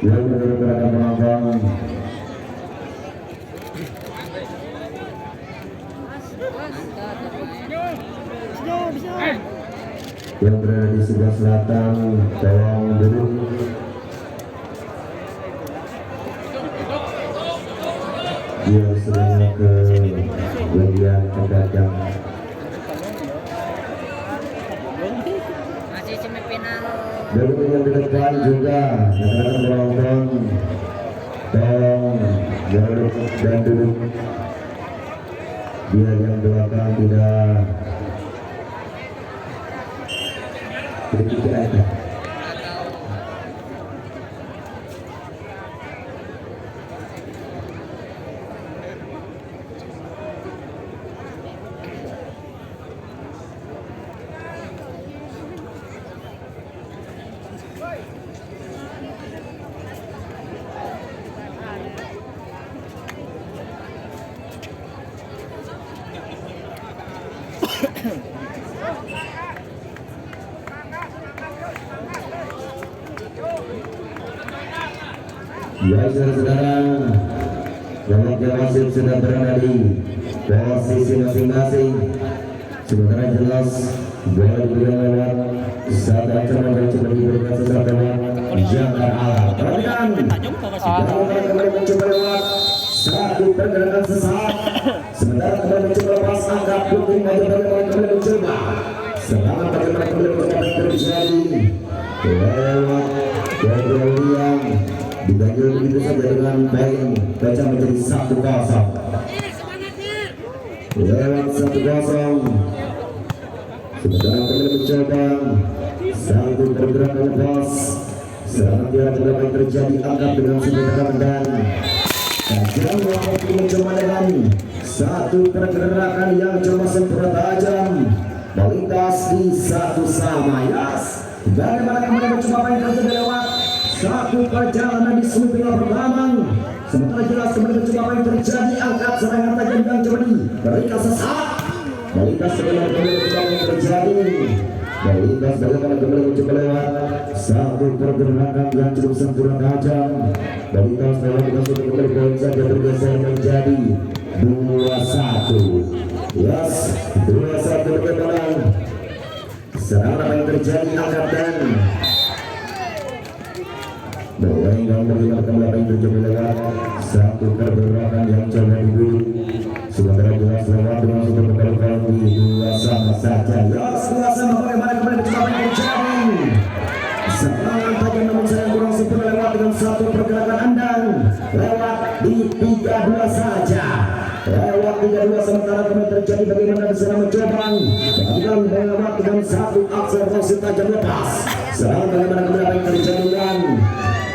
yang berada penonton yang berada di sebelah selatan, tolong duduk. Dia sedang ke bagian pedagang. Masih semifinal. Dan yang di depan juga rekan-rekan penonton, tolong duduk dan duduk. Dia yang belakang tidak sedikit aja. Ya, saudara-saudara, yang wasit sudah berada di posisi masing-masing. Sementara jelas bola diberikan lewat satu ancaman dan coba diberikan sesuatu jangkar alat. Perhatikan, dan kembali mencoba lewat satu pergerakan sesaat. Sementara kembali mencoba lepas angkat putih maju bagaimana kembali mencoba. Serangan bagaimana kembali mencoba terjadi lewat Gabriel dibanjir begitu saja dengan baik, baca menjadi 1-0 lewat 1-0. Sementara kembali mencoba satu pergerakan lepas, serangan dia belakang terjadi angkat dengan sementara dan tajam waktu mencoba dengan satu pergerakan yang coba sempurna tajam melintas di satu sama. Yes, bagaimana kembali mencoba apa yang terjadi lewat satu perjalanan di semifinal pertama. Sementara jelas kembali mencoba apa yang terjadi, angkat serangan tajam yang coba diberikan sesaat melintas bagaimana kembali mencoba apa yang terjadi, melintas bagaimana kembali mencoba lewat satu pergerakan yang cukup sempurna tajam melintas lewat dengan satu kembali poin saja bergeser menjadi 2-1. Yes, 2-1 bagaimana serangan apa yang terjadi, angkat dan yang bagaimana kembali apa yang terjadi lewat satu pergerakan yang coba diberi. Sementara jelas lewat dengan satu pergerakan di 2-1 saja. Yes, 2-1 bagaimana kembali mencoba apa yang terjadi, serangan tajam namun sayang kurang sempurna lewat dengan satu pergerakan andang lewat di 3-2 saja. Lewat 3-2 sementara kembali terjadi bagaimana diserang mencoba dan lewat dengan satu akselerasi tajam lepas. Serangan bagaimana kembali apa yang terjadi dan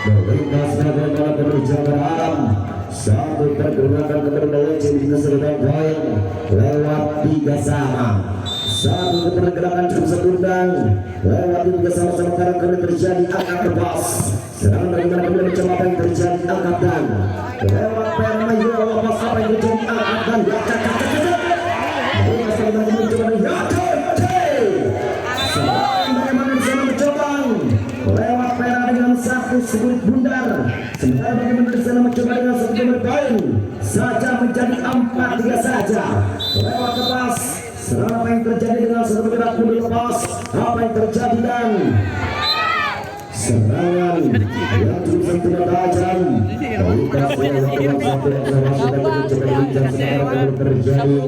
melintas bagaimana berjalan alam satu pergerakan kembali meleceh di seluruh poin lewat 3 sama. Satu pergerakan cukup sempurna lewat 3 sama sementara kembali terjadi angkat lepas. Serangan bagaimana kembali mencoba apa yang terjadi, angkat dan lewat permayu lepas apa yang terjadi, angkat dan melintas bagaimana kembali mencoba bagaimana disana mencoba lewat pera dengan satu segurit bundar. Sementara bagaimana disana mencoba dengan satu nomor poin saja menjadi 4-3 saja lewat lepas. Serangan apa yang terjadi dengan satu bergerak mundur lepas, apa yang terjadi dan serangan yang cukup sempurna tajam melintas lewat dengan satu observasi dan mencoba lincah sekarang yang terjadi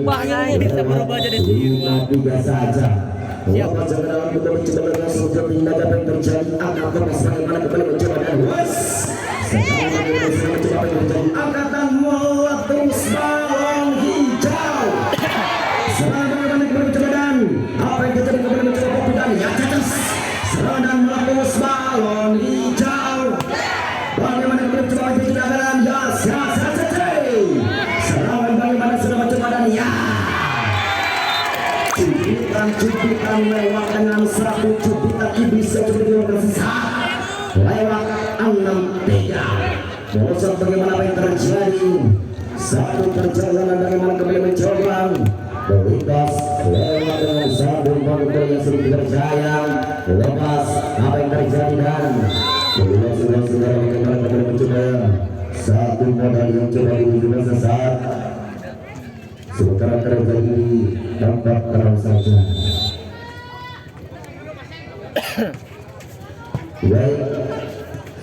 lewat 5-3 saja. Lewat jalan dalam kita mencoba dengan satu tindakan yang terjadi, angkat lepas bagaimana kembali mencoba dan sekarang bagaimana mencoba apa yang terjadi, angkatan meletus balon hijau. Serangan bagaimana kembali mencoba dan apa yang terjadi kembali mencoba kopi dan yang cacat. Serangan dan meletus balon hijau. Bagaimana kembali mencoba apa yang terjadi dan ya serangan bagaimana sudah mencoba dan ya cubitan lewat dengan satu cubitan bisa coba dilakukan sesaat lewat 6-3. Bosan bagaimana apa yang terjadi, satu perjalanan bagaimana kembali mencoba melintas lewat dengan satu bola yang sedikit berjaya lepas apa yang terjadi dan Kedua saudara-saudara bagaimana kembali mencoba satu modal yang coba diwujudkan sesaat. Sementara terjadi dampak terang saja. Baik,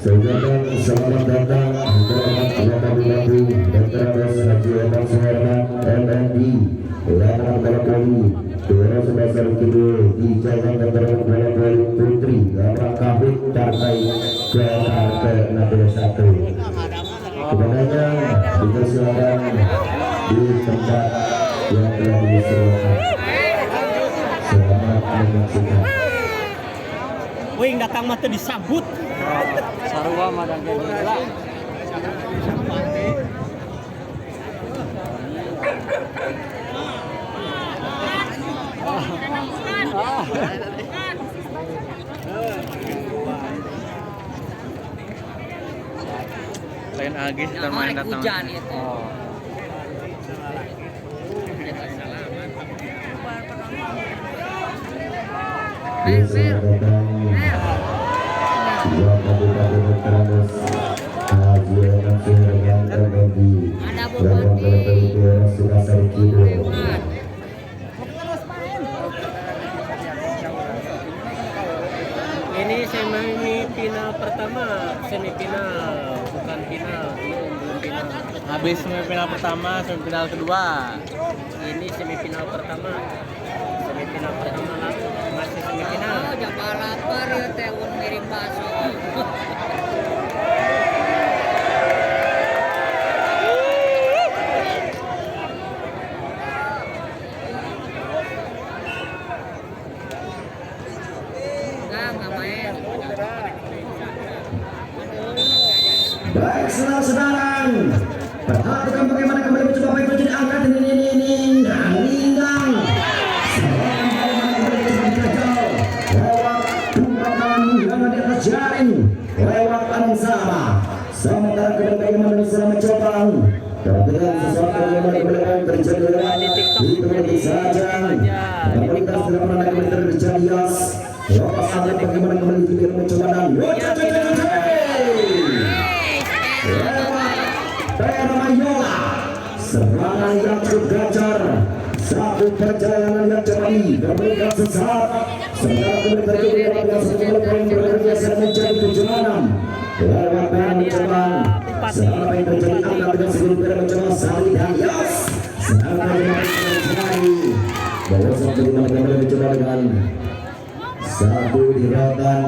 saudara selamat datang dalam Bapak Bupati Dr. Haji Ahmad Suherman MND Lapangan Bola Voli Dewan Sebasar Kidul di Jalan Bola Voli Putri Lapangan Kabit Partai Jakarta Nabil 1. Kepadanya dipersilakan di tempat yang telah disediakan. Selamat menyaksikan. Wing datang mah teu disambut. Sarua mah dan gila. Lain agi main datang. Hujan itu. Dua kabupaten Terabas Haji Ahmad Suherman MND Lapangan Bola Voli Dewan Sebasar Kidul. Ini semifinal pertama, semifinal bukan final, belum final. Habis semifinal pertama, semifinal kedua. Ini semifinal pertama lah, masih semifinal. Oh, jabal lapar ya teh un ngirim bakso. Enggak main. Baik saudara-saudara, perhatikan bagaimana kembali mencoba baik menjadi angkat ini ninggang. Lewat umpan yang di atas jaring, lewat Ansama. Sementara kedua bagaimana bisa mencoba. Perhatikan sesuatu yang terjadi lewat itu saja. Pemerintah sudah pernah kembali terjadi Yas. Lepas angkat bagaimana kembali tidak mencoba dan Mayola serangan yang cukup gacor, satu perjalanan yang cepat diberikan sesaat. Sementara kemudian terjadi yang poin bekerja sedang menjadi 7-6 lewat pengen mencoba. Sementara yang terjadi angkat dengan sebelum mencoba Sari dan Yas. Sementara yang terjadi bahwa satu kembali mencoba dengan satu diratan.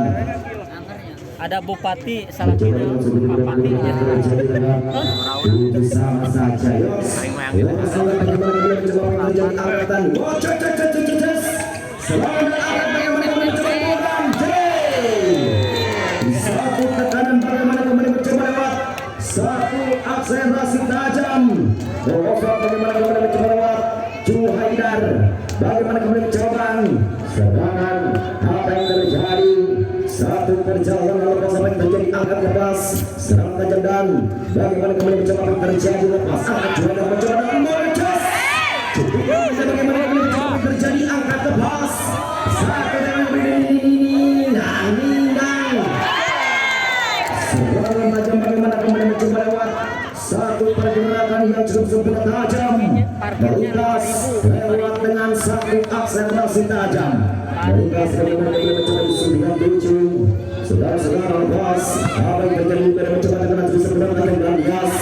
Ada bupati salah kira bupati ya. Itu sama saja. Satu tekanan bagaimana kembali mencoba lewat satu akselerasi tajam. Bagaimana kembali mencoba lewat Haidar. Bagaimana kembali mencoba serangan apa yang terjadi. Satu perjalanan lepas sampai terjadi angkat lepas serang tajam dan bagaimana kembali mencoba terjadi lepas angkat juga dan mencoba dan mercas bagaimana kembali mencoba terjadi angkat lepas satu dengan ninggang serangan tajam bagaimana kembali mencoba lewat satu pergerakan yang cukup sempurna tajam melintas lewat dengan satu akselerasi tajam melintas bagaimana kembali mencoba di 97. Saudara-saudara lepas apa yang terjadi pada mencoba dengan terus berdatangan dan Yas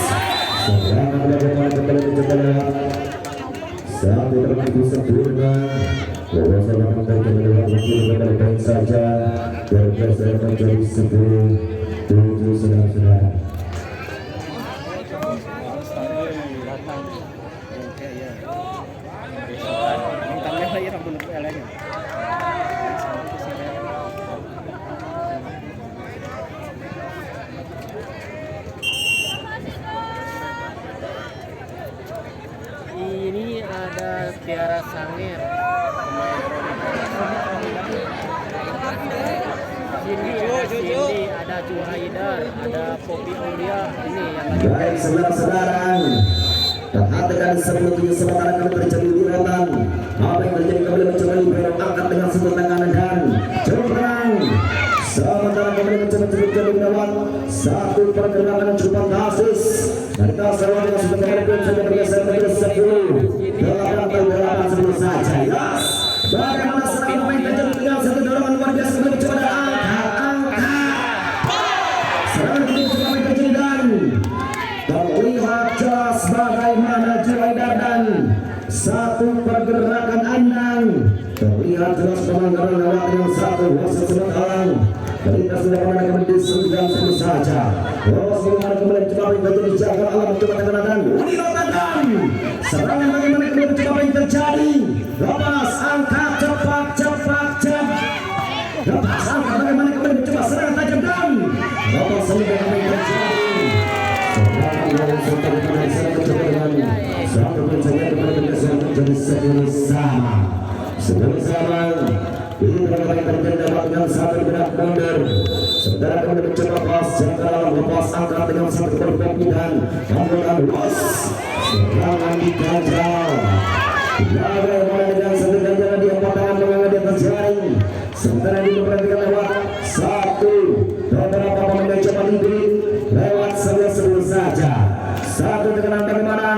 serangan bagaimana kembali mencoba lewat satu tertentu sempurna bahwa salah terjadi lewat waktu kembali baik saja bergeser menjadi 10-7 saudara-saudara. Ini ada Tiara Sangir, Cindy, ada Haidar, ada Poppy Aulia. Ini yang lagi. Baik saudara-saudara, perhatikan sebelum sementara kami terjadi urutan apa yang terjadi kembali mencoba libero angkat dengan sudut tangan dan coba sementara kembali mencoba jadi lewat satu pergerakan yang cukup fantastis dari Tasawuf yang sudah kembali saja bergeser ke 10 8 sebelum saja. Yes, bagaimana serangan main terjadi dengan satu dorongan luar biasa kembali mencoba serangan kembali mencoba main terjadi dan terlihat jelas bagaimana Juraidar dan satu pergerakan Anang terlihat jelas pelanggaran lewat dengan satu wasit sementara kita sudah kembali kembali di 9 saja. Bagaimana kembali mencoba yang terjadi jaga alam mencoba tekanan Unilotan serangan bagaimana kembali mencoba yang terjadi lepas angkat cepat lepas angkat bagaimana kembali mencoba serangan tajam dan lepas sehingga kembali terjadi serangan yang sudah kembali serang mencoba dengan satu pencabutan kembali bergeser menjadi 10 sama. Sebelum sama ini kembali terjadi dapat dengan satu benak mundur sementara kembali mencoba pas jangkauan lepas angkat dengan satu perpindahan kemudian los serangan dikajal bagaimana dengan satu ganjaran di empat tangan mengenai di atas jaring sementara ini memperhatikan lewat satu beberapa pemain coba diberi lewat sebelum saja satu tekanan bagaimana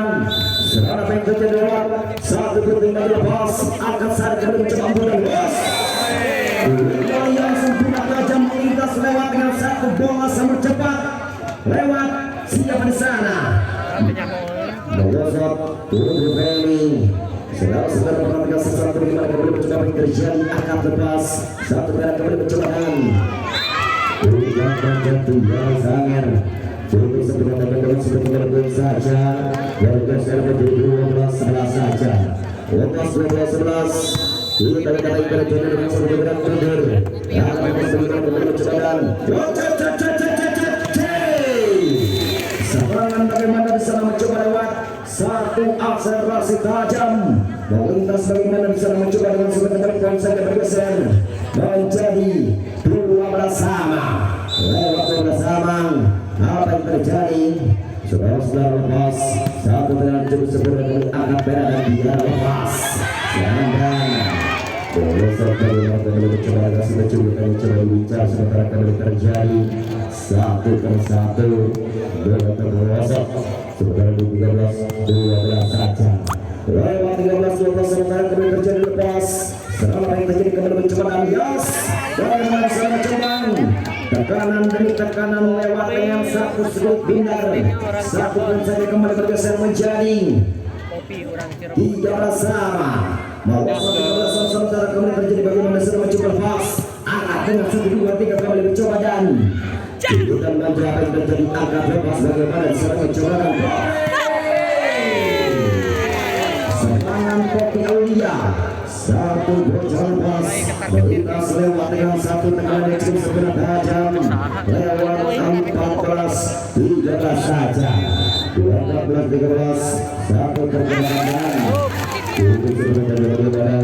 serangan yang terjadi lewat satu bertindak lepas angkat saat kembali mencoba ambulan los yang sempurna tajam melintas lewat dengan satu bola sangat cepat lewat siapa di sana menggosok tubuh Femi saudara memperhatikan sesuatu bagaimana kembali mencoba yang terjadi angkat lepas satu merah kembali mencoba dan jatuh yang sangat cukup sebelum dengan sudah kembali saja warga sekarang menjadi 12-11 saja lepas 12-11 ini kali-kali berjalan dengan sebuah gerak mundur yang akan kembali mencoba dan serangan bagaimana bisa mencoba lewat satu akselerasi tajam melintas bagaimana bisa mencoba dengan sebentar poin saja bergeser menjadi 12 sama lewat 12 sama apa yang terjadi saudara lepas satu dengan cukup sempurna dari angkat merah dan dia lepas dan boleh sampai kembali mencoba kasih mencoba bicara sementara kembali terjadi satu per satu dengan tergosok sementara di 13-12 saja lewat 13-12 sementara kembali terjadi lepas serangan yang terjadi kembali mencoba alias bagaimana serangan coba tekanan demi tekanan lewat dengan satu sudut bindar satu pun saja kembali bergeser menjadi 13 sama Melawan 13 sementara kembali terjadi bagaimana sedang mencoba lepas angkat dengan 1, 2, 3 kembali mencoba dan tunjukkan manja apa yang terjadi angkat lepas bagaimana sedang mencoba dan serangan Kopi Aulia satu berjalan pas melintas lewat dengan satu tekanan yang cukup sebenar tajam lewat 14-13 saja 14-13 satu pergerakan untuk sebenarnya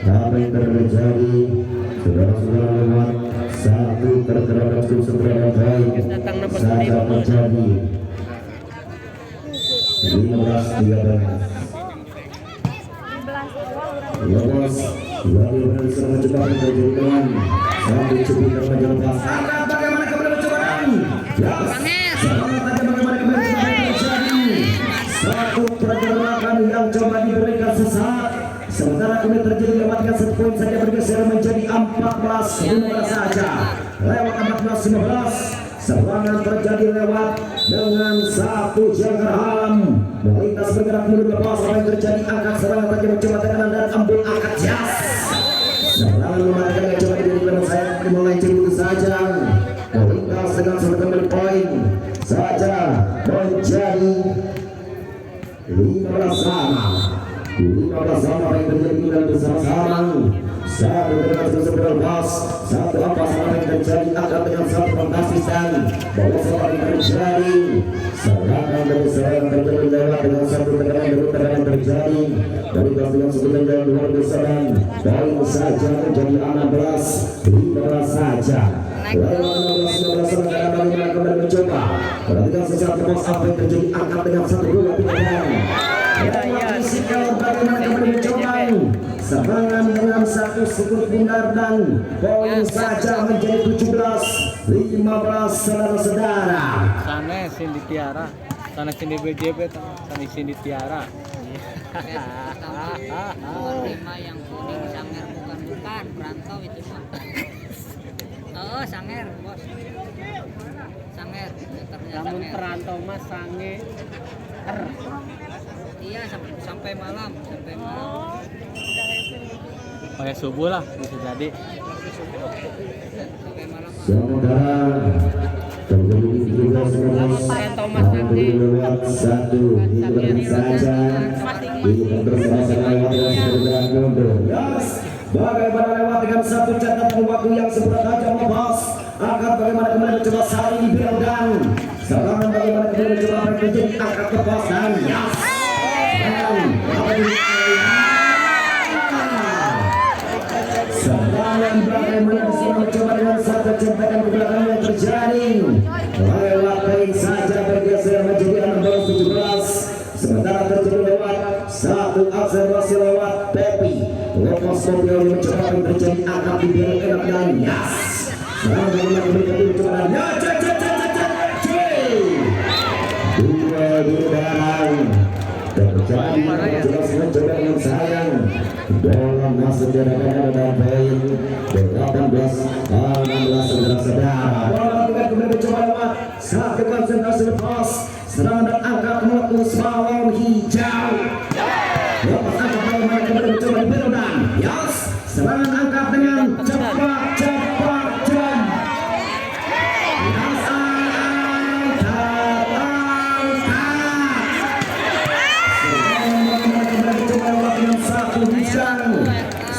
apa yang terjadi saudara-saudara lewat satu pergerakan cukup sebenarnya baik saja terjadi 15-13 Lepas lagi berusaha mencoba terjadi dengan sambil cukup terjadi lepas angkat bagaimana kembali mencobaan bagaimana kembali terjadi satu pergerakan yang coba diberikan sesaat sementara kembali terjadi lewatkan 1 poin saja bergeser menjadi 14-15 saja lewat 14-15 serangan terjadi lewat dengan satu jangkar halam melintas bergerak mundur lepas apa yang terjadi angkat serangan tajam mencoba tekanan dan ambul angkat jas serangan mematikan yang coba diberikan saya dimulai itu saja melintas dengan satu kembali poin saja menjadi 15 sama 15 sama apa yang terjadi dan bersama-sama satu dengan sesuatu lepas satu apa sama yang terjadi akan dengan satu fantastis dan bahwa apa yang terjadi serangan dari serangan terjadi lewat dengan satu tekanan terjadi dari dengan sebutan dan luar besaran poin saja menjadi 16-15 saja lewat 16-15 sementara bagaimana kembali mencoba perhatikan secara tepat apa yang terjadi angkat dengan 1-2 pilihan lewat fisikal bagaimana kembali mencoba serangan dengan satu sudut bundar dan poin saja menjadi 17 saudara-saudara. Sana Cindy Tiara, sana Cindy BJB, sana Cindy Tiara. Nomor 5 yang kuning Sanger bukan Perantau itu mah. Oh Sanger bos. Sanger meternya Namun Sanger. Perantau mas sange. Iya sampai malam. Kayak subuh lah bisa jadi. Sampai malam. Saudara terjadi juga Perantau mas nanti. satu ikuti saja ikuti bersama-sama lewat mundur. Yes, bagaimana lewat dengan satu catatan waktu yang sebentar bos. Akan bagaimana kemudian mencoba saling dibelokkan. Serangan bagaimana kemudian mencoba menjadi angkat ke bos dan yes. Serangan bagaimana bisa mencoba dengan satu centakan ke belakang yang terjadi. Lewat poin saja bergeser menjadi 16-17. Sementara terjadi lewat satu observasi lewat Pepi. Lepas Pepi yang mencoba terjadi angkat di belakang enak dan yes. Serangan bagaimana mereka mencoba dan dua darang. Terjadi jelas mencoba yang sayang. Bola masuk di dalam poin 18-16 saudara-saudara. Bola kemudian mencoba lewat satu konsentrasi lepas. Serangan dan angkat meletus bawang hijau. Lepas angkat bagaimana kemudian mencoba di belodan. Yes, serangan angkat dengan cepat.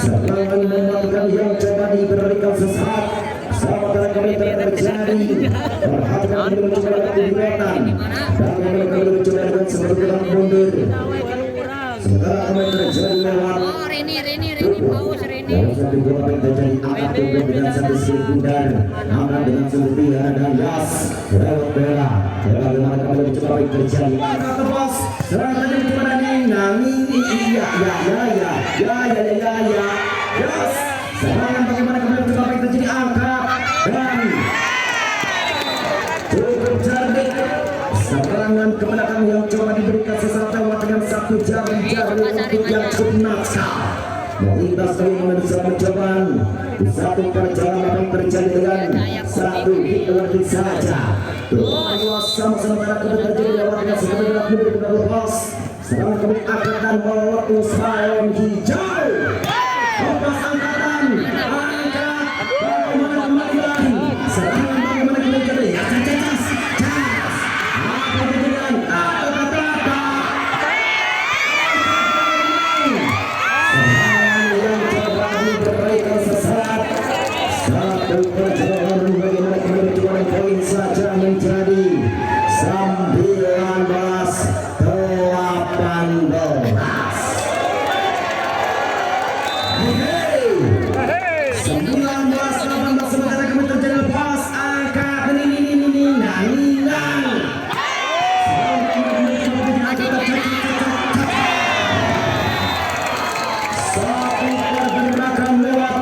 Serangan mematikan yang coba diberikan sesaat. Sama dengan kami terjadi. Perhatikan kami mencoba dengan kegiatan. Dan kami mencoba dengan seperti mundur. Sementara kami terjadi lewat. Oh Rini paus Rini. Dalam satu bola terjadi angkat tunggu dengan satu sekunder. Angkat dengan seperti ada yas. Lewat bola. Bagaimana kami mencoba terjadi. Angkat tebas. Serangan tadi mencoba ya. Yes. Serangan bagaimana kemudian mencoba terjadi angkat dan cukup cerdik. Serangan ke belakang yang coba diberikan sesaat lewat dengan satu jarum yang cukup nakal. Melintas bagaimana bisa mencoba di satu perjalanan yang terjadi dengan satu hit saja. Dua sama-sama kemudian terjadi lewat dengan sebenarnya kemudian lepas. Serangan kemudian angkatan meletus balon hijau. Lepas angkatan, angkat, bagaimana kembali. Serangan bagaimana kembali. Ya, cas. Apa dengan apa. Serangan yang coba diberikan sesaat. Satu perjalanan bagaimana kembali cuma poin saja menjadi 19-18. Sementara kami terjadi lepas angkat satu pergerakan lewat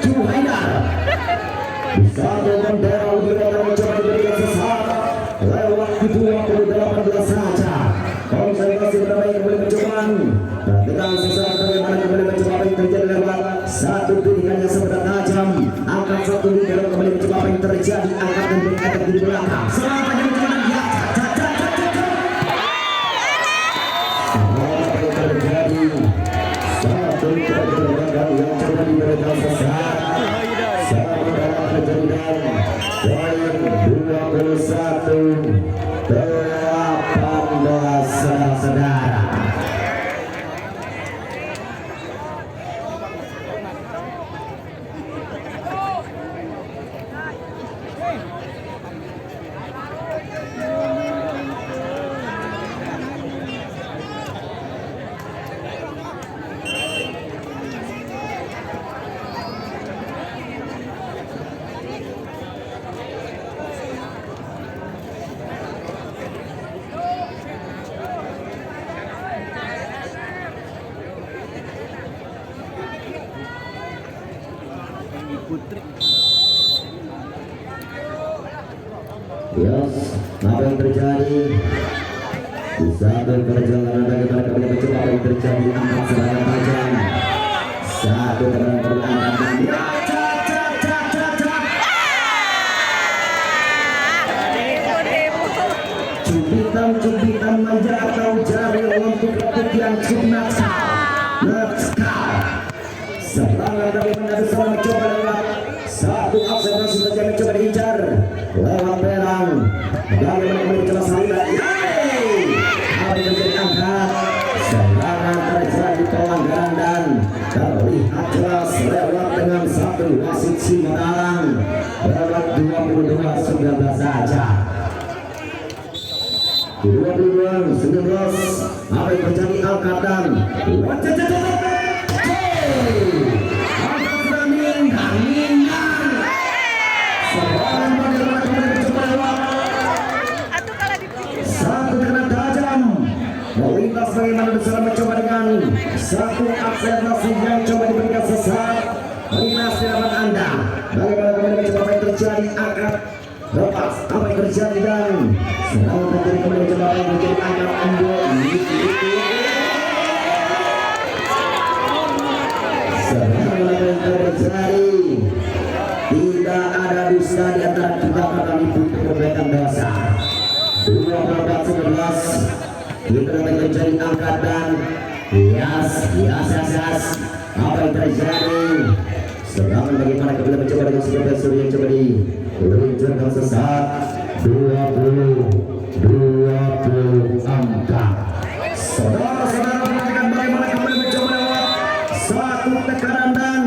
Juhaidar. Satu bendera lebih mencoba diberikan sesaat lewat 28 saja. Konsentrasi berdamai kembali mencoba dan dengan sesaat bagaimana kembali mencoba yang terjadi lewat satu pilihan yang sebentar tajam. Angkat satu bendera kembali mencoba apa yang terjadi. Angkat dan berkata di belakang. Selamat yang mencoba dia. Apa yang terjadi? Satu pergerakan yang coba diberikan sesaat. Sama kejadian poin 21-18 saudara. Yes, apa yang terjadi? Di satu perjalanan bagaimana kembali mencoba apa yang terjadi, angkat serangan tajam. Satu tendangan perangkat dan cubitan manja atau jari untuk ketuk yang cukup nakal. Serangan dari mana bisa mencoba lewat satu observasi saja mencoba diincar lewat perang. Bagaimana mencoba salida? Apa yang menjadi angkat? Serangan terjadi pelanggaran dan terlihat jelas lewat dengan satu wasit Cimalang lewat 22-19 saja. 22-19 apa yang terjadi angkatan satu kena tajam melintas bagaimana bisa mencoba dengan satu akselerasi yang coba diberikan sesaat melintas di hadapan anda bagaimana kemudian mencoba apa yang terjadi angkat lepas apa yang terjadi dan serangan terjadi kembali mencoba apa yang terjadi angkat unggul serangan yang terjadi tidak ada dusta di antara kita karena diputus perbaikan dosa 24-11 kita akan terjadi angkat dan yes apa yang terjadi serangan bagaimana kita mencoba dengan supervisor yang coba diluncurkan sesaat 20 saudara-saudara perhatikan bagaimana kembali mencoba lewat satu tekanan dan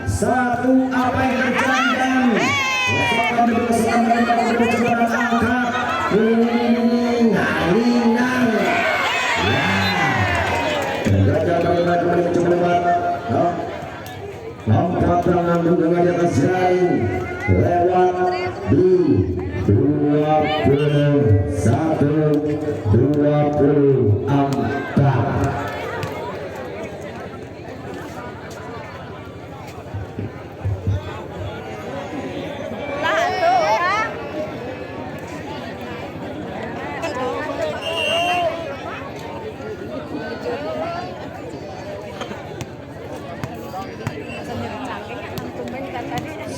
satu apa yang terjadi dan keselamatan bagaimana mencoba dan angkat ringan terjadi bagaimana kembali mencoba lewat angkat tangan dengan di atas jaring lewat di 21-24.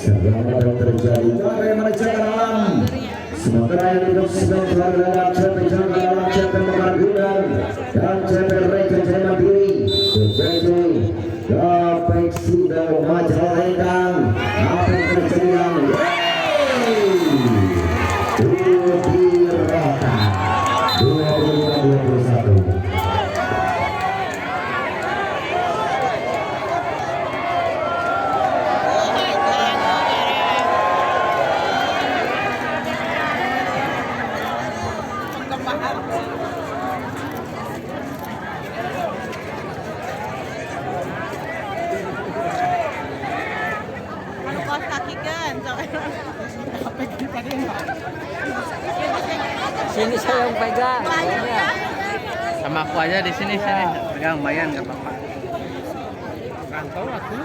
Serangan yang terjadi bagaimana jaga dalam sementara yang hidup sedang selalu lewat CP jaga dalam CP Pemargunan dan CP Reja Jaya Mandiri BPJ Gapek sudah majalah Endang apa yang terjadi yang Udirata 25-21. Sini saya yang pegang. Sama aku aja di sini pegang bayan nggak apa-apa. Rantau aku.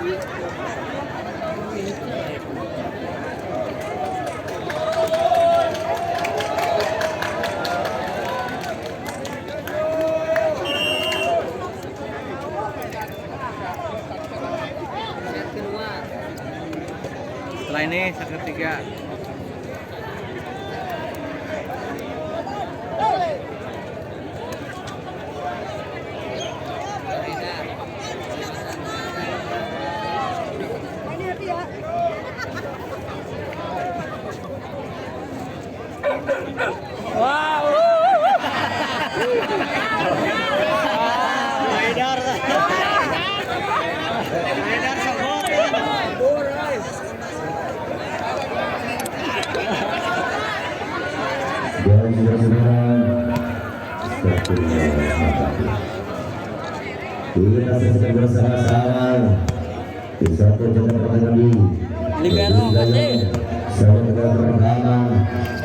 Setelah ini set ketiga. Kita saksikan bersama-sama di satu jam pertandingan di Libero kasih. satu pertama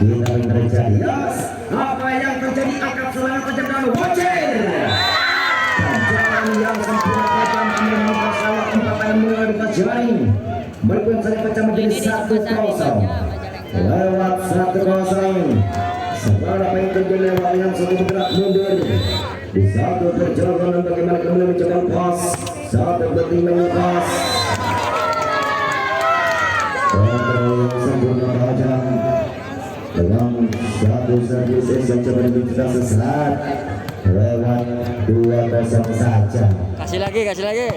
kita akan terjadi. Yes, apa yang terjadi akan serangan tajam dan wajar. Tanjakan yang sempurna tajam menemukan salah 4 yang mulai di jaring. Berikut saja pecah menjadi satu kosong. lewat 1-0. Setelah apa yang terjadi lewat yang satu bergerak mundur di satu perjalanan bagaimana kembali mencoba pas satu bertinggal pas kontrol yang sempurna tajam dengan satu servis yang coba dibuka sesaat lewat 2-0 saja. Kasih lagi, kasih lagi.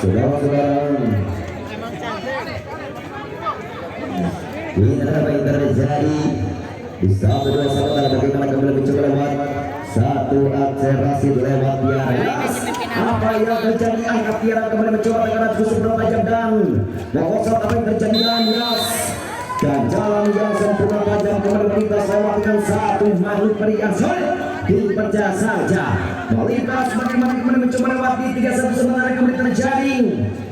Saudara-saudara, ini apa yang terjadi di 1-2 bagaimana kembali mencoba lewat satu akselerasi lewat Tiara. Apa yang terjadi? Angkat Tiara kembali mencoba dengan seberapa tajam dan mengosot apa yang terjadi dan Yas dan jalan yang sempurna tajam kembali melintas lewat dengan satu makhluk perian solid dipercaya saja melintas bagaimana kembali mencoba lewat di 3-1 sementara kembali terjadi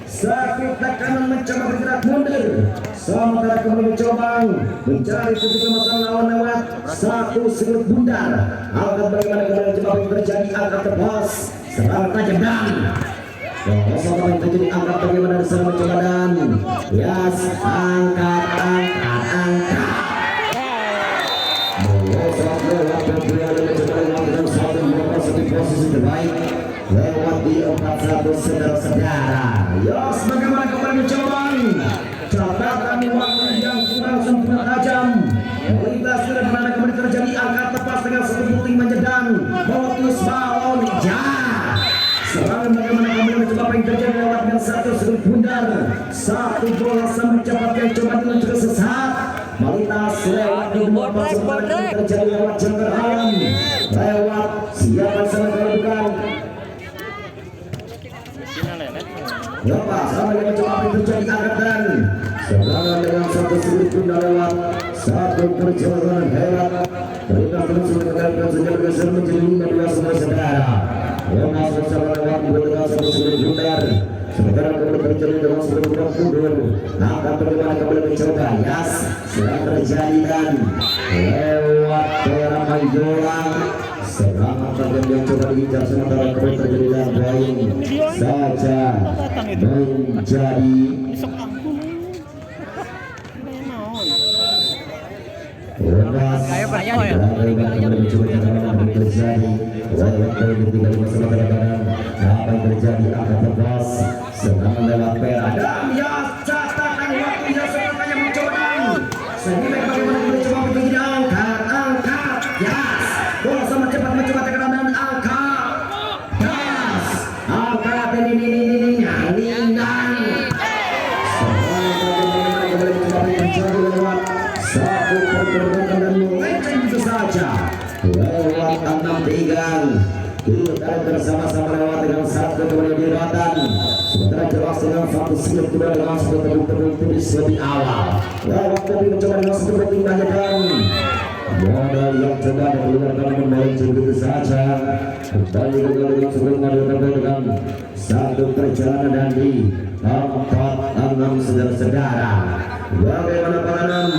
sakit tekanan mencoba bergerak mundur sementara kembali mencoba mencari titik kemasan lawan lewat satu sudut bundar. Angkat bagaimana kembali mencoba yang terjadi angkat tebas serang tajam dan kosong apa yang terjadi angkat bagaimana disana mencoba dan Yas angkat melosot lewat pemberian dan mencoba lewat dengan satu di posisi terbaik lewat di 4-1 saudara-saudara. Yas bagaimana kembali mencoba catatan waktu yang kurang sempurna tajam melintas sudah dimana kembali terjadi angkat tepas dengan satu puting menjedang motus balon serangan bagaimana kembali mencoba apa yang terjadi lewat dengan satu sudut bundar satu bola sama cepat yang coba diluncurkan sesaat melintas lewat di 2 pas terjadi lewat jangkar alam lewat siapa sana kedudukan lepas sama yang mencoba apa yang terjadi angkatan serangan dengan satu sudut bundar lewat satu perjalanan hebat melintas terus mengendalikan senjata geser menjadi 5-2 saudara. Lepas bersama lewat dengan satu sudut bundar sementara kembali terjadi dengan sudut bundar mundur akan bagaimana kembali mencoba Yas sedang terjadi dan lewat Tera Mayola serangan bagian yang coba diincar sementara kembali terjadi dan baik saja menjadi lepas apa yang terjadi angkat tebas serangan lewat Pera dan Yas catatan waktunya serangannya mencoba sehingga bagaimana mencoba menjadi angkat Yas bola sama cepat mencoba tekanan dan angkat Yas angkat ini lindang serangan kembali mencoba menjadi lewat satu pergerakan dan melenceng itu saja lewat 6-3 kita bersama-sama lewat dengan satu kemudian diratan sementara jelas dengan satu siap juga dengan satu tebuk-tebuk tulis lebih awal lewat tapi mencoba dengan satu bertingkahnya dan modal yang coba dikeluarkan melenceng begitu saja kembali dengan sebelumnya dengan satu perjalanan dan di 4-6 saudara-saudara bagaimana penanam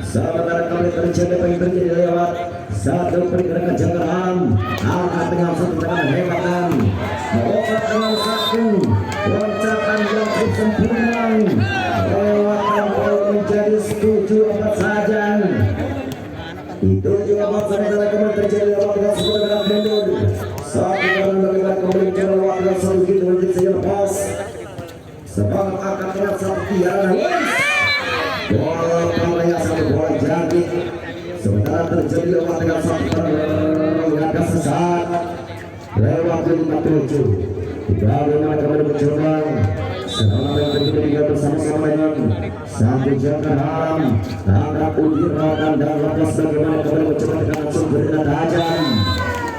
sementara kembali terjadi apa yang terjadi lewat satu pergerakan jangkaran angkat dengan satu tekanan hebatan melompat dengan satu loncatan yang cukup sempurna lewat yang menjadi 7-4 saja itu juga masalah kembali terjadi lewat dengan sebuah gerak mundur satu orang bagaimana kembali mencoba lewat dengan satu gitu menjadi saja lepas semangat angkat dengan satu tiara bola pembayar satu bola jangkit sementara terjadi lewat dengan satu pergerakan sesaat lewat 5-7 bagaimana kembali mencoba serangan yang terjadi juga bersama-sama dengan satu jangkar haram angkat udirakan dan lepas bagaimana kembali mencoba dengan sumber dan tajam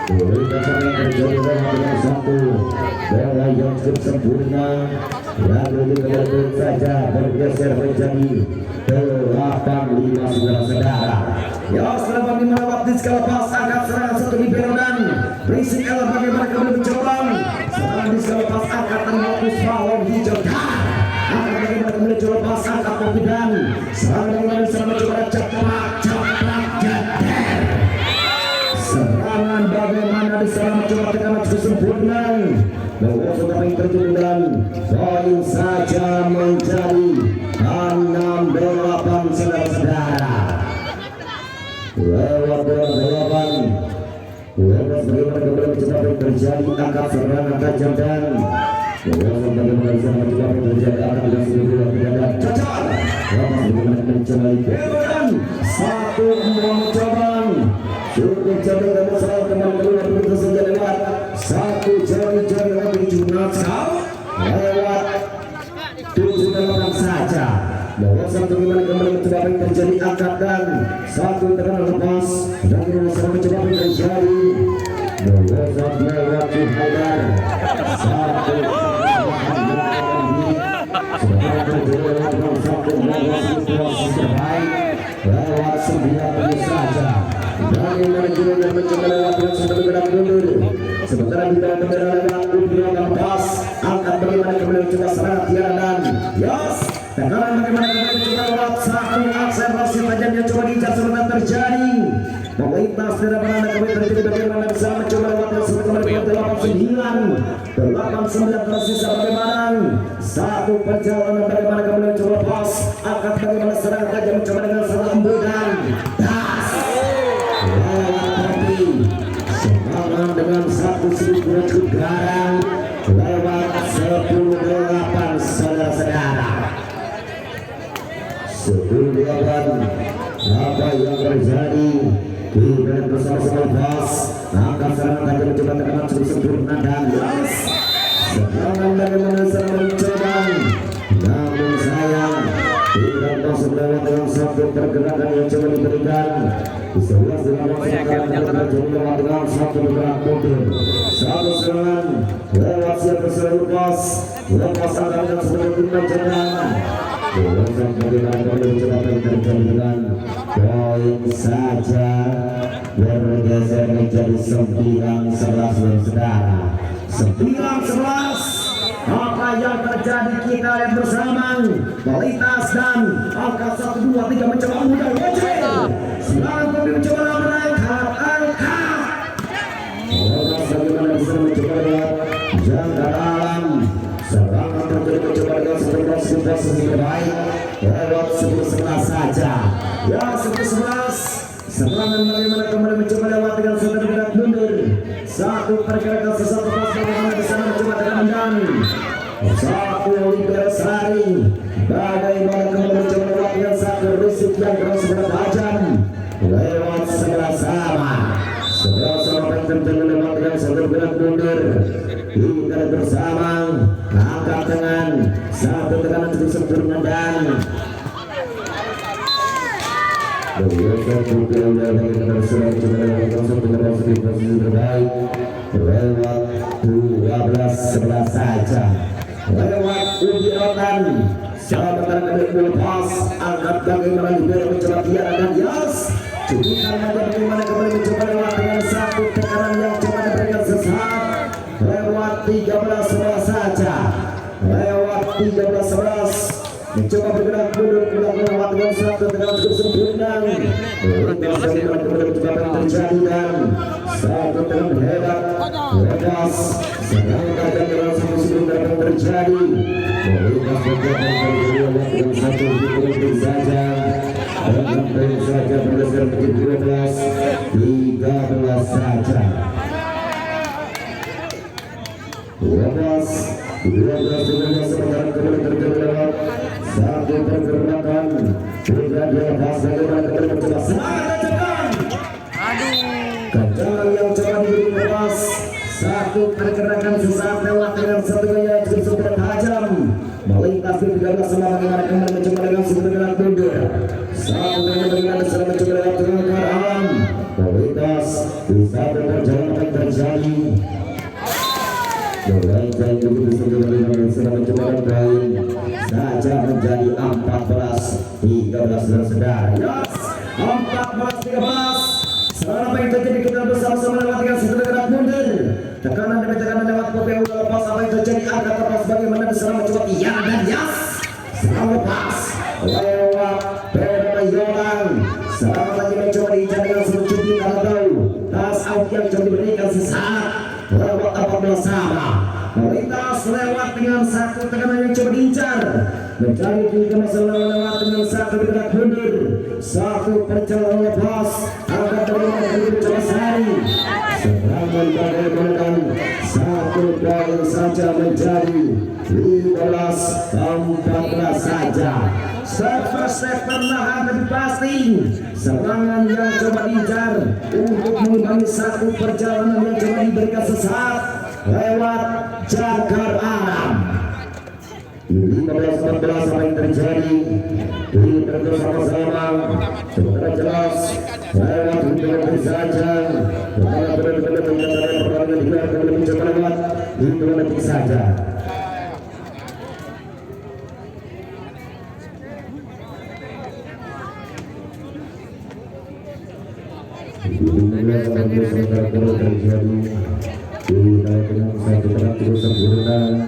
bersama yang terjadi lewat dengan satu bola yang cukup sempurna lalu kembali saja bergeser menjadi 8-5 saudara-saudara ya setelah melewat di skala pas angkat serangan satu libero dan berisik elah bagaimana kembali mencoba serangan di skala pas angkat termokus balon hijau angkat bagaimana kembali coba pas angkat kopi dan serangan bagaimana bisa mencoba cepat jeder serangan bagaimana bisa mencoba mencoba tekanan cukup sempurna. Bahwa sudah terjadi poin saja menjadi 6-8 saudara-saudara. Lewat 8 Lewat bagaimana kembali mencoba terjadi angkat serangan tajam dan lewat bagaimana bisa mencoba terjadi angkat dan seluruh tidak cocok. Lewat bagaimana mencoba dan satu mencoba cukup jauh dan masalah kembali keluar begitu saja lewat satu jari-jari lagi Junakau lewat 7-8 saja. Bahwa satu bagaimana kembali mencoba terjadi angkat dan satu tekanan lepas dan kemudian mencoba terjadi bahwa satu lewat Haidar satu lewat 9 saja dari manajemen dan mencoba lewat dengan satu gerak mundur. Sementara di dalam bendera lewat Udrio lepas angkat bagaimana kembali mencoba serangan Tiara dan Yos tekanan bagaimana kembali mencoba lewat satu akselerasi tajam yang coba diincar sebentar terjadi. Melintas tidak pernah kembali terjadi bagaimana bisa mencoba lewat yang sebentar kembali 8-9 tersisa bagaimana satu perjalanan bagaimana kembali mencoba pas angkat bagaimana serangan tajam mencoba dengan serangan embudan das lewat tapi serangan dengan satu sudut cukup garang lewat 10-8 saudara-saudara. 10-8 apa yang terjadi kita bersama-sama pas angkat serangan tajam mencoba tekanan cukup sempurna dan yes serangan bagaimana serangan mencoba namun sayang tidak masuk lewat dengan satu pergerakan yang coba diberikan sebelah dengan serangan terjadi lewat dengan satu pergerakan mundur satu serangan lewat siapa selalu pas lepas angkat dengan sebagai mencoba Bosan bagaimana kembali mencoba terjadi dengan poin saja bergeser menjadi 9-11 saudara. 9-11 apa yang terjadi kita lihat bersama Kualitas dan angka 1, 2, 3 mencoba mudah wajib sekarang kami mencoba angkat bagaimana bisa mencoba lihat jangka dalam serangan terjadi mencoba dengan situasi terbaik lewat 11 saja ya 11 serangan bagaimana kembali mencoba lewat dengan satu gerak mundur satu pergerakan sesatu pas bagaimana bisa mencoba tekanan dan satu Libersari bagaimana kembali mencoba lewat dengan satu risik yang terus bertajam lewat 11 sama terjadi lewat dengan satu gerak mundur kita bersama angkat tangan satu tekanan cukup sempurna dan lewat 12-11 saja lewat uji rotan sahabat kembali lepas angkat bagaimana libero mencoba Tiara dan Yas cukupan bagaimana kembali mencoba lewat dengan satu tekanan yang coba diberikan sesaat lewat 13-11 saja lewat 13-11 mencoba bergerak mundur lewat dengan satu tekanan cukup sempurna bagaimana kembali mencoba terjadi dan satu tekanan hebat lepas serangan tajam dengan satu sebelum terjadi Kualitas mencoba lewat dengan satu berhenti saja dengan poin saja bergeser menjadi 13 saja 12 sementara kembali terjadi lewat satu pergerakan sudah dilepas bagaimana kembali mencoba semangat Jepang kejalan yang coba diberi lepas satu pergerakan sesaat lewat dengan satu gaya cukup tajam melintas di 13 sama bagaimana kembali mencoba dengan satu gerak mundur satu bagaimana bisa mencoba lewat dengan keadaan melintas bisa berjalan akan terjadi Berlengkar itu bisa bagaimana sudah mencoba poin saja menjadi 14-13 saudara. Yes, 14-13. Sekarang apa yang terjadi kita bersama-sama lewat dengan satu gerak mundur. Tekanan demi tekanan lewat Popeo lepas apa yang terjadi angkat lepas bagaimana bisa mencoba Tiara dan Yas. Sekarang lepas lewat Pedro Yolan. Sekarang lagi mencoba diincar dengan seluruh cuti kalau tahu tas out yang coba diberikan sesaat. 14 sama. Melintas lewat dengan satu tekanan yang coba diincar. Mencari tiga masalah lewat dengan satu bergerak mundur. Satu perjalanan lepas. Agak dari coba sehari. Serangan bagaimana satu poin saja menjadi 15-14 saja. Step perlahan tapi pasti. Serangan yang coba diincar untuk mengimbangi satu perjalanan yang coba diberikan sesaat lewat jangkar alam. 15-14 apa yang terjadi? Ini terus sama-sama. Sementara jelas lewat hitungan saja. Karena benar-benar menyatakan pertandingan digelar lebih cepat lewat hitungan detik saja. Terjadi kita dengan satu terang terus sempurna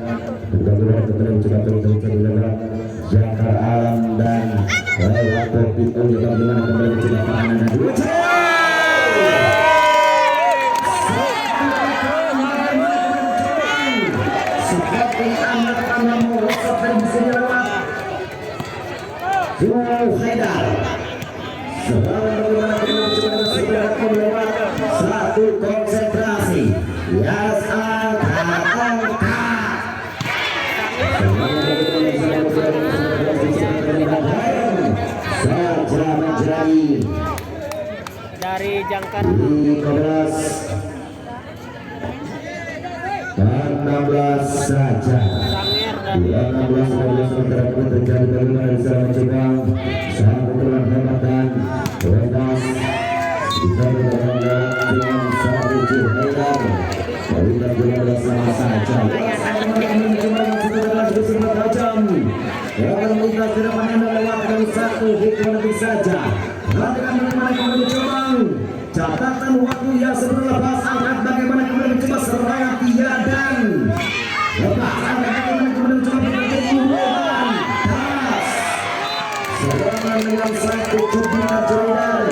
bergabung dengan cepat terjadi lewat jangkar alam dan lewat kopi yang bagaimana kembali mencoba panen seperti anak-anak merosot dan bisa lewat Haidar. Sekarang bagaimana kita mencoba segera melewat satu konsentrasi. Yes, angkat. Saja menjadi dari jangkar 16 saja. Sanger dan 16 terjadi bagaimana bisa mencoba satu telah hambatan lepas bisa berjalan dengan satu Haidar. Kita juga bersama saja. Yang kita tidak melewatkan satu hitungan detik saja. Bagaimana kembali mencoba catatan waktu yang sebelum lepas angkat bagaimana kembali mencoba serangan tiga dan lepas angkat bagaimana kembali mencoba pergerakan serangan dengan satu cubitan Haidar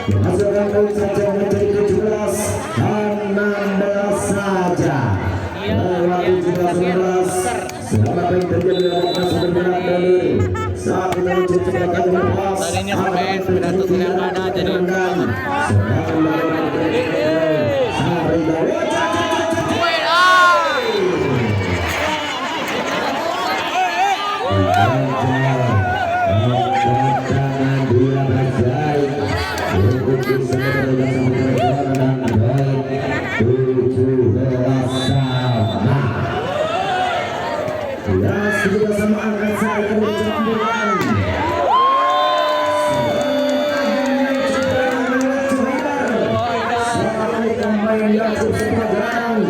menghasilkan poin saja menjadi 17-16 saja. Lewat 17-16 selama yang terjadi dalam masa bergerak dari saat kita menciptakan lepas Tadinya pemain pidato tidak ada jadi sudah sama angkat saya akan mencampurkan satu pemain yang cukup sepadan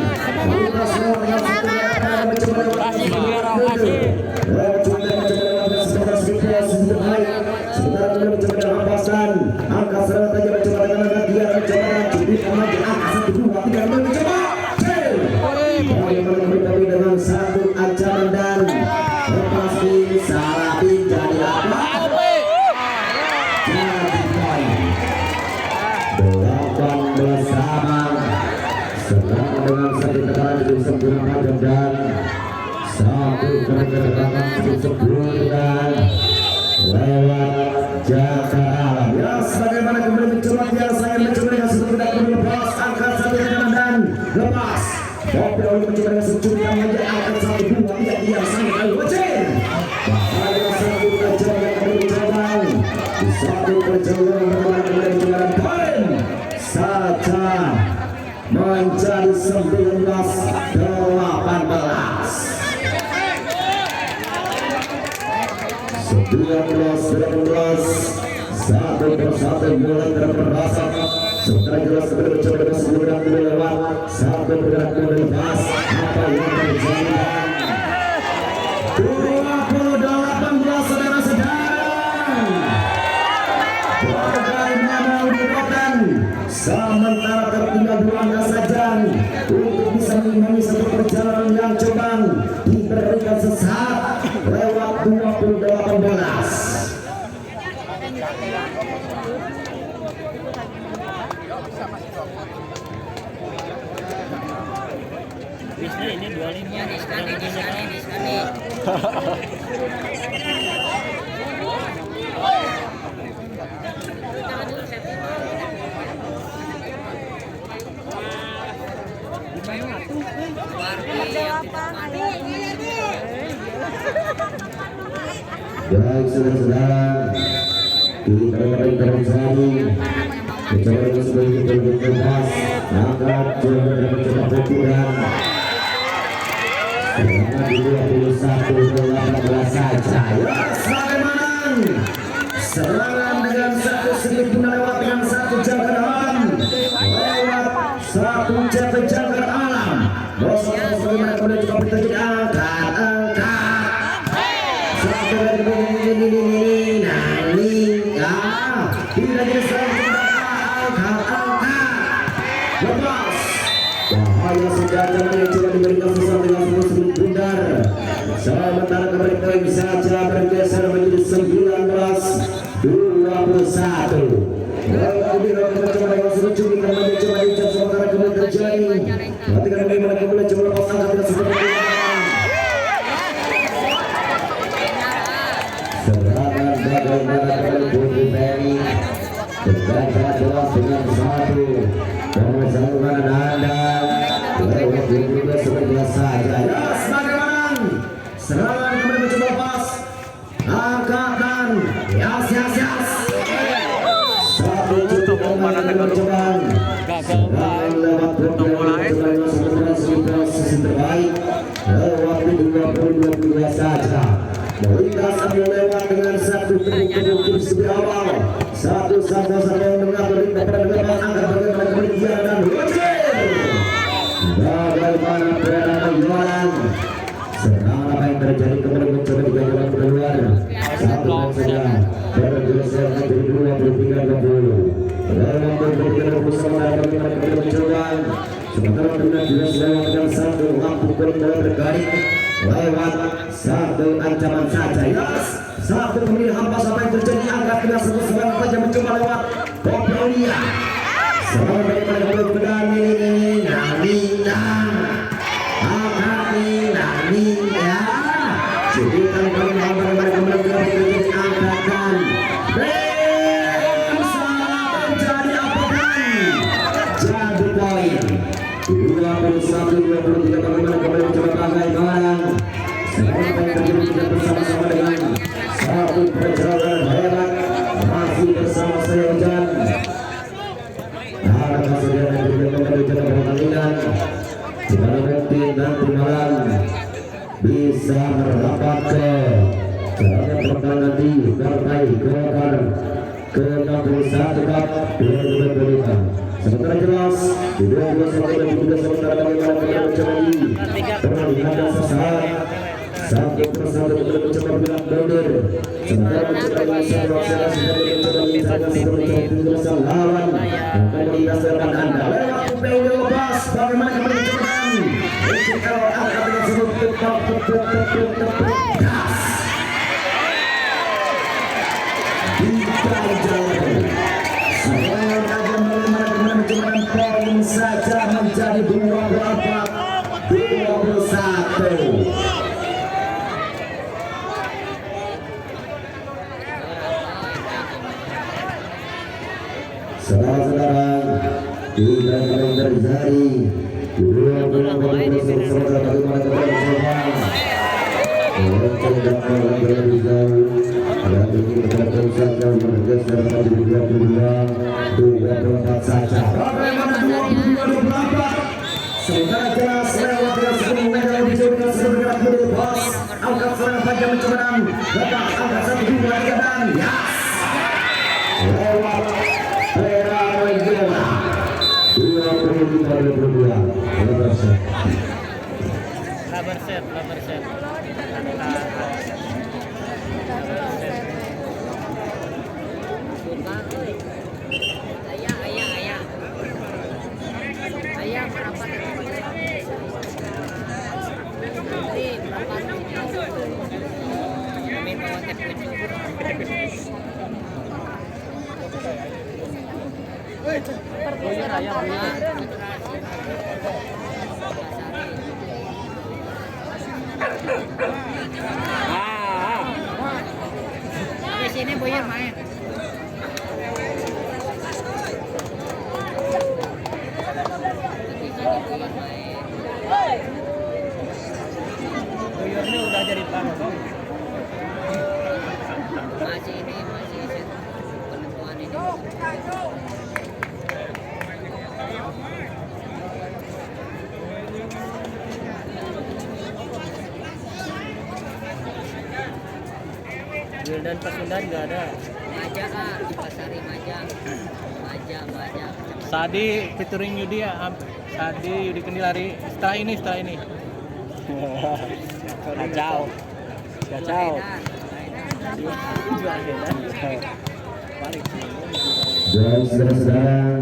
kita semua dengan sepadan mencoba mencoba hampasan angka serangan saja mencoba dengan dia mencoba cubit kembali angka 1, 2, 3 mencoba kami dengan satu ancaman dan lepas di salah jadi apa? Jadi poin 18 sama. Sekarang dengan satu tekanan cukup sempurna dan satu pergerakan cukup sempurna lewat jangkar alam. Ya, bagaimana kembali mencoba dia saya mencoba dengan satu tidak lepas angkat satu tekanan dan lepas. Kopi oleh mencoba dengan securi yang menjadi angkat 1, 2, 3 yang sangat lalu wajib. Bahaya satu perjalanan yang kembali mencoba di satu perjalanan kembali mencoba poin saja menjadi 19-18. Satu persatu mulai terperasap. Sementara jelas kembali mencoba dengan segera lewat satu bergerak kembali lepas. Apa yang terjadi? 28 saudara-saudara. Bagaimana urutan? Sementara tertinggal 2 angka saja untuk bisa mengimbangi satu perjalanan yang coba diberikan sesaat lewat 28-12. habisnya ini 25. Ya diskani. Jangan dulu saya Wardi yang tidak mandi. Baik, sedang-sedang kita akan terusani mencoba sebagai berlepas angkat coba berkurang selama 21-18 saja. Yes, bagaimana serangan dengan satu sedikit pun lewat dengan satu jangkauan lewat satu jangkauan alam. Bos bagaimana kemudian juga terjadi angkat satu ini tidak bisa angkat lepas bahaya senjata yang coba diberikan sesuatu dengan sebut bundar sementara kembali poin saja bergeser menjadi 19-21. Lalu coba dengan sebut cumi kembali coba dicap sementara kemudian terjadi ketika bagaimana kemudian coba lepas angkat tidak seperti serangan bagaimana kembali Ferry berjaga jelas dengan satu pemasangan Anda lewat juga seperti biasa saja. Yes, bagaimana serangan kembali mencoba pas angkatan yes satu cukup mana mencoba serangan lewat sisi terbaik lewat 22 saja. Melintas ambil lewat dengan satu tepuk seperti awal satu yang mengatur pada depan angkat bagaimana kemudian dan bagaimana perang jualan serangan apa yang terjadi kemudian mencoba digagalkan keluar satu saja bergeser menjadi 23-20 dalam berpikir bersama bagaimana kemudian mencoba sementara dengan juga sudah dengan satu lampu kuning mulai bergaris lewat satu ancaman saja. Yes, satu kemudian hampas apa yang terjadi angkat kena serangan saja mencoba lewat Popionia serangan bagaimana kemudian kemudian Nina cebitan paling bagaimana kemudian terjadi angkatan menjadi apakan jadi poin 21-23 bagaimana kemudian mencoba pakai barang sekarang yang terjadi kita bersama-sama dengan satu perjalanan hebat masih bersama saya Hujan harap saudara yang juga kembali dalam pertandingan dimana mungkin nanti malam bisa merapat ke jalannya pertandingan di partai Golkar ke-61 Cup 2025. Sementara jelas di 21-23 sementara bagaimana kita mencoba di pertandingan sesaat satu persatu kita mencoba bilang mundur sementara mencoba sudah mencoba menjaga seperti lawan dan kemudian serban Anda lewat upaya lepas bagaimana kembali mencoba kalau angkat dengan sebut tepuk gas dijalankan serangan aja bagaimana kemudian mencoba poin saja menjadi 24-21. Saudara-saudara kita akan terjadi dua bagaimana lebih jauh dan ini kita teruskan bergeser menjadi 22-24 saja. Bagaimana 22-24 sementara jelas lewat dengan 10 meter lebih jauh dengan sudah bergerak menjadi bos angkat serangan panjang mencoba dan lepas angkat 1, 2, 3 dan yes lewat Pera Regina 25-22 Rubber set. Ayah merapat nanti merapat kami bawa tep kecubur pergeseran tanah Di sini Boyer main. Boyernya udah jadi panggung. Masih penentuan ini. Wildan Pasundan nggak ada. Maja kak, di Pasari Maja. Maja. Sadi featuring Yudi ya. Sadi Yudi Kendilari. Setelah ini. Kacau. Jual edan. Dan sedang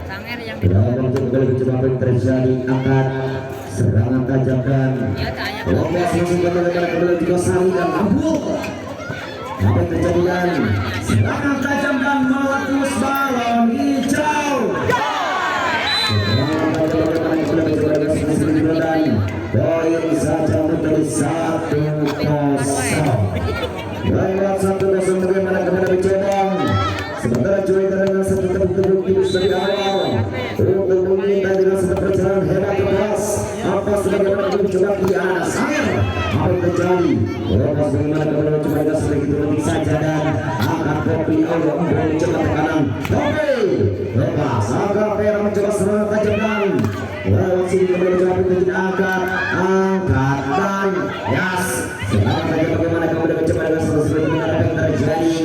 Sanger yang dalam kembali coba terjadi angkat serangan tajakan. dia tanya Lopez langsung kembali juga Sari dan Abdul. Apa terjadi dan serangan tajam dan meletus balon hijau. Serangan tajam dan kembali dan poin saja menjadi 1-0. Lewat 1-0 bagaimana kepada Bicodong. Sementara Joy dengan satu tepuk finish dari awal untuk meminta dengan sempat perjalanan hebat keras. Apa sebagaimana mencoba di atas air apa yang terjadi? Lepas bagaimana kepada mencoba dengan sedikit lebih saja dan angkat Kopi Allah mencoba tekanan Kopi lepas agak Pera mencoba serangan tajam dan lewat sini kembali mencoba tidak angkat dan yas serangan tajam bagaimana kemudian mencoba dengan sedikit apa yang terjadi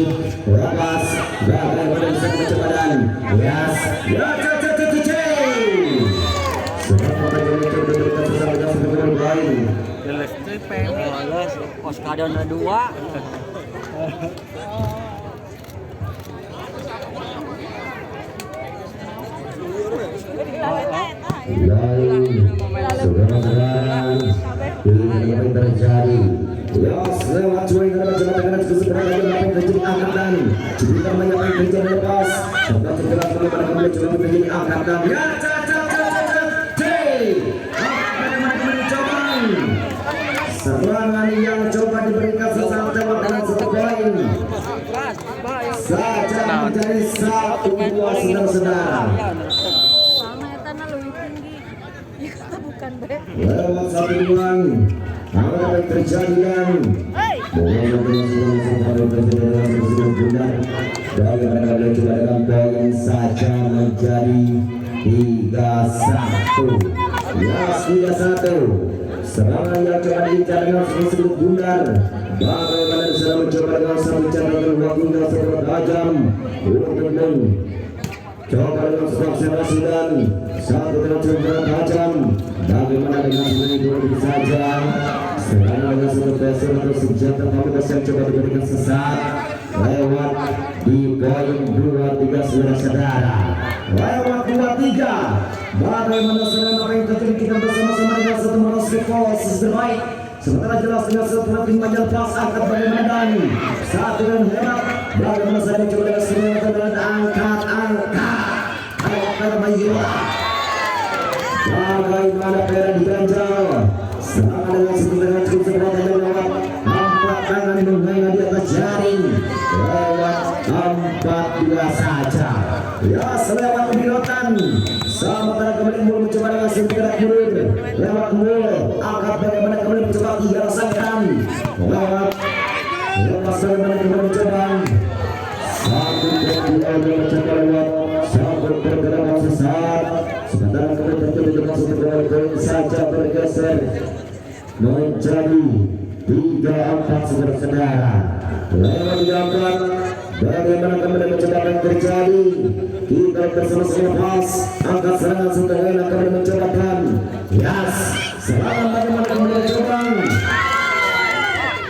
lepas gagal pada bisa mencoba dan yas serangan tajam mencoba dengan sesama dengan sedikit lain. Jelas itu pengen. Males, Oskadon 2. Saudara-saudara, ini yang terjadi. Yos lewat cuy dengan dengan keseberang lagi apa yang terjadi angkatan. Cerita banyak yang terjadi lepas. Serta terjelas bagaimana kemudian coba terjadi angkatan. Ya, serangan yang coba diberikan sesaat tembak dengan satu poin. Saja menjadi 1-2 saudara. Sama ya tanah lebih tinggi. Ya bukan be. Lewat 1-2. Apa yang terjadi dan mulai dari mereka coba dengan poin saja menjadi 3-1. Yes, 3-1. Serangan yang coba diincar dengan sedikit bundar. Bagaimana sudah mencoba dengan satu cara dengan waktu yang sangat tajam untuk coba dengan konsentrasi dan satu dengan cara tajam. Bagaimana dengan ini dua saja. Serangan dengan satu pressure atau senjata pamungkas yang coba diberikan sesat lewat di poin 2-3 saudara-saudara. Lewat 2-3. Bagaimana serangan apa yang terjadi kita bersama-sama dengan satu malas rekor terbaik. Sementara jelas dengan satu tim panjang pas angkat bagaimana dan satu dan hebat. Bagaimana saya mencoba dengan serangan dan angkat. Angkat Mayura. Bagaimana Pera diganjal. Serangan dengan serangan cukup seberat dan lewat 4 tangan mengenai di atas jaring. Lewat 4-2 saja. Ya, selewat kebirotan. Sementara kembali mul mencoba dengan segera kurun. Lewat mul angkat bagaimana kembali mencoba 3 rasakan. Lewat lepas bagaimana kembali mencoba. Satu dan 2 mencoba lewat. Satu pergerakan sesat. Sementara kembali terjadi dengan satu poin saja bergeser menjadi 3-4 saudara-saudara. Lewat 3-4. Bagaimana kembali mencoba yang terjadi. Kita bersama-sama pas angkat serangan setelah kembali mencobakan. Yes, serangan bagaimana kembali mencoba.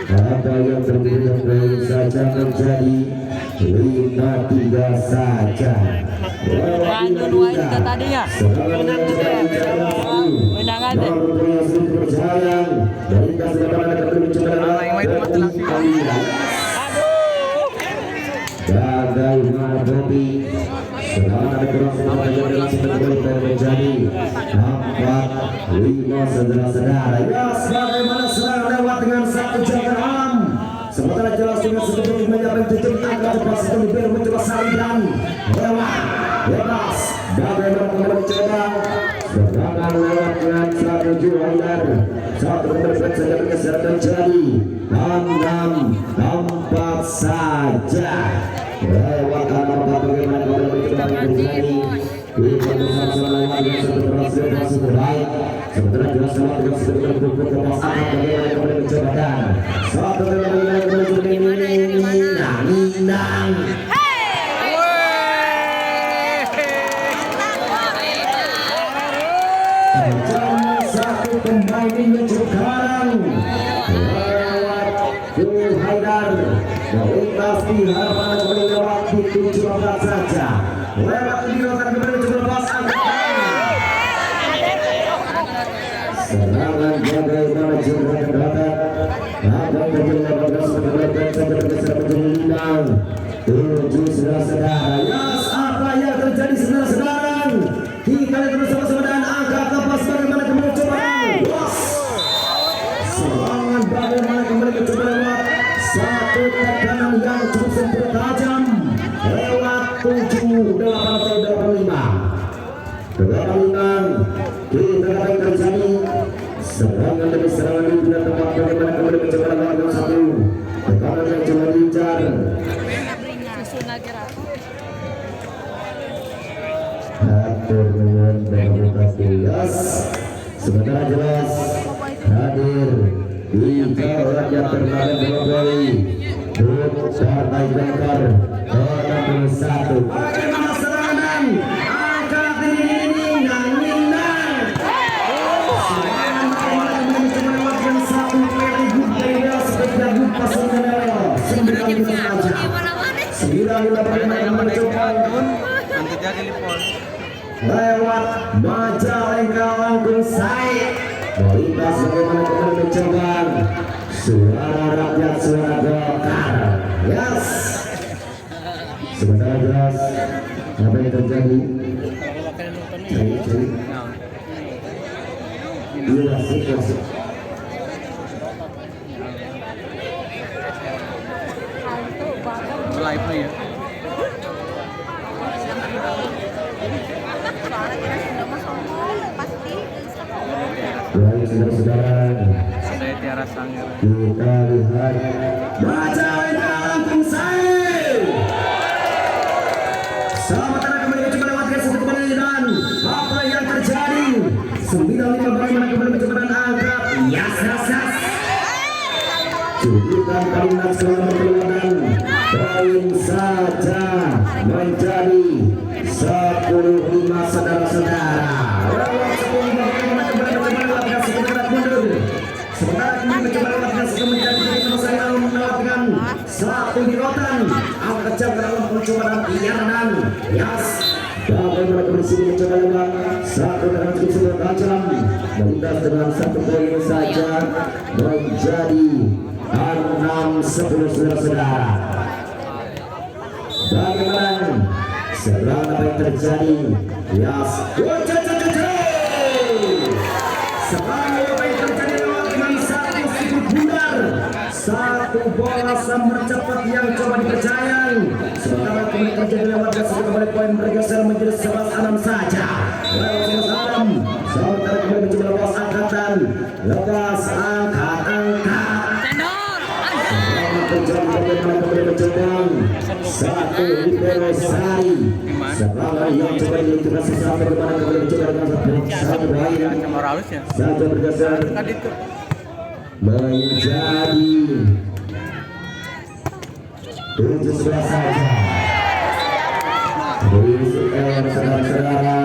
Apa yang terjadi saja menjadi 5-3 saja. Lanjut wae kita tadi ya. Menang juga ya. Menang aja. Dari kasih bagaimana kembali mencoba. Bagaimana Bobby serangan ada kurang yang terjadi 4-5 saudara-saudara. Ya, bagaimana serangan satu jam 6. Sementara jelas dengan sedikit menyiapkan tujuan angka cepat sekali biar mencoba saringan lewat lepas bagaimana kembali mencoba serangan lewat dengan satu Juhaidar satu kembali saja bergeser terjadi 6 tempat saja lewat arah bagaimana kembali mencoba terjadi kita bersama-sama dengan satu berhasil masuk baik sementara jelas lewat dengan sedikit berpukul ke pas angkat bagaimana kembali mencoba dan satu kembali Nindang satu pemain ini sekarang lewat Juhaidar melintas di harapan kembali lewat di 17 saja lewat di akan kembali 17 serangan bagaimana juga terdapat abang terjadi 18 sampai bergeser menjadi Nindang 7 saudara-saudara yes apa yang terjadi saudara-saudara kita lihat bersama-sama dan angka kepas bagaimana kembali coba serangan bagaimana kembali mencoba lewat satu tekanan yang cukup sempurna tajam lewat 7 8 atau 85 kita akan terjadi serangan demi serangan di bidang tempat bagaimana kembali mencoba lewat satu tekanan yang coba diincar atur dengan yes sementara jelas hadir di Raja Terbaik Boboli Partai Golkar 61 bagaimana serangan angkat ini Nindang serangan bagaimana mencoba lewatkan satu dari Gudaya seperti Gud pasang kenal 9 saja 9 mencoba nanti jadi lipon lewat Majalengka Langkung Said melintas bagaimana kembali mencoba suara rakyat suara Golkar yes sementara jelas apa yang terjadi cari iya sih live nih ya baik saudara-saudara saya Tiara Sanger kita lihat Majalengka Langkung Said sementara kembali mencoba lewatkan satu kembali dan apa yang terjadi 95 bagaimana kembali mencoba dan angkat yes cukupan kalimat selama perlawanan poin saja menjadi 10-5 saudara-saudara lewat 10-5 bagaimana kembali melewatkan sementara mundur sementara kembali mencoba lewatkan menjadi saya melewatkan satu birotan angkat jam dalam percobaan piaran yes bagaimana kembali sini mencoba lewat satu dengan cukup sebuah tajam melintas dengan satu poin saja menjadi 6-10 saudara-saudara bagaimana serangan apa yang terjadi yes serangan apa yang terjadi lewat dengan satu sikut bundar satu bola sambar cepat yang coba dipercayai sementara kembali terjadi lewat satu kembali poin bergeser menjadi 11-6 saja lewat 11-6 sementara kembali mencoba lepas angkatan lepas angkat terjadi bagaimana kembali mencoba satu libero Sari serangan yang coba dilakukan sesuatu bagaimana kembali mencoba dengan satu lain saja bergeser menjadi 7-11 saja di saudara-saudara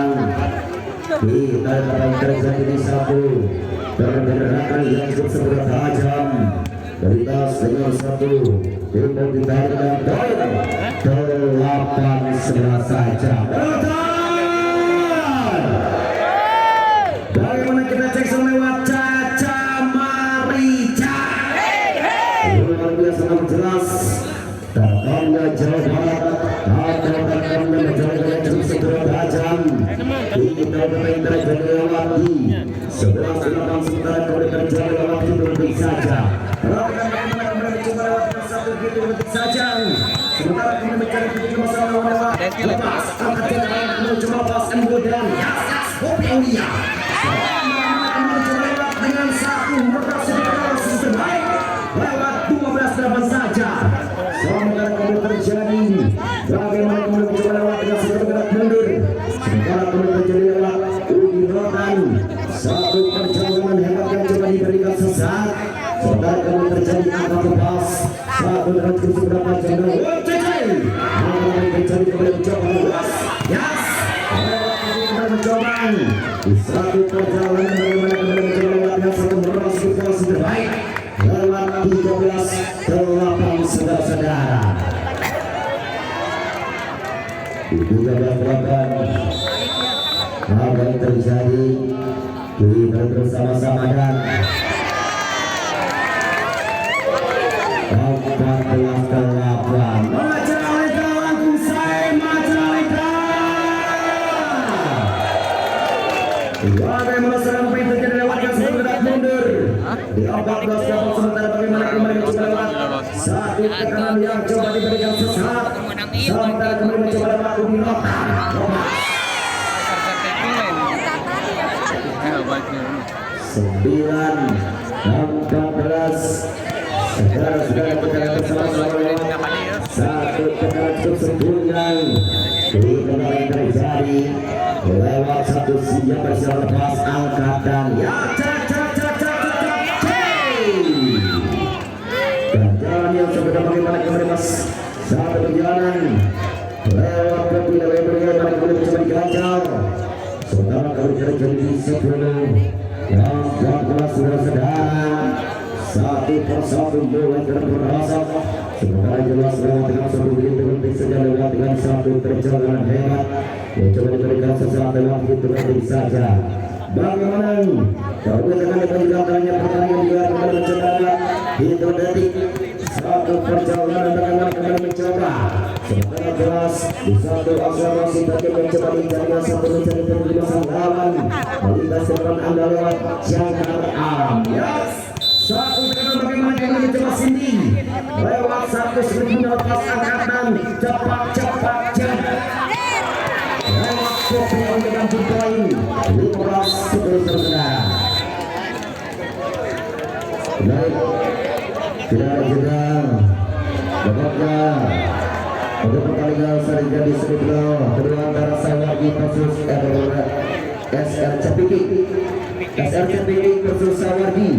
kita akan terjadi di satu pergerakan yang cukup seberat tajam Beritas dengan satu Timur ditarik dan poin 8-11 saja bagaimana kita cek lewat Caca Marica luar biasa sangat jelas terkamnya Jawa Barat atau terkamnya Majalengka yang cukup seberat tajam kita bermain terjadi lewat di 11-8 sementara kembali terjadi lewat Timur saja sementara kemudian mencari titik masalah lewat lepas angkat jalan menuju lepas kemudian Kopi Aulia dengan satu merasa terbaik lewat 12-8 saja. Sementara kemudian terjadi bagaimana kemudian mencoba lewat dengan satu gerak mundur. Sementara kemudian terjadi lewat Udi Rotan satu perjalanan hebat yang coba diberikan sesat. Sementara kemudian terjadi angka lepas satu dengan kusuk berapa jangkau terjadi kemudian mencoba lepas yes mencoba di satu perjalanan bagaimana kemudian mencoba lewat dengan satu merosot posisi terbaik lewat 13-8 saudara-saudara. Di 13-8 apa yang terjadi kita bersama-sama dan 14-8 Majalengka langsung saya Majalengka. Bagaimana sampai terjadi lewat yang sudah gerak mundur di 14-8 sementara bagaimana kembali mencoba lewat satu tekanan yang coba diberikan sesat sementara kembali mencoba lewat Udi Rotan 9-14 saudara-saudara berjalan bersama-sama lewat satu tekanan tersebutkan di tempat yang terjadi lewat satu siap bersiap lepas angkatan ya dan jalan yang sudah bagaimana kembali mas satu perjalanan lewat kepila bagaimana kembali mencoba dikacau sementara kembali terjadi 10 yang 14 saudara-saudara satu persatu mulai terperasap sementara jelas lewat dengan satu begitu penting saja lewat dengan satu perjalanan hebat yang coba diberikan sesaat lewat hitungan detik saja. Bagaimana kalau kita akan dilanjutkannya pertandingan juga kembali mencoba hitung detik satu perjalanan bagaimana kembali mencoba sementara jelas di satu akselerasi tadi mencoba dicarikan satu mencari terlebih lawan melintas depan anda lewat jangkar alam satu dengan bagaimana kita mencoba Cindy lewat satu sebelum lepas angkatan cepat lewat Kopi dengan poin 15-10 saudara. Baik, tidak ada jeda babaknya untuk pertandingan selanjutnya di semifinal kedua antara Sawargi versus SR Cepiki versus Sawargi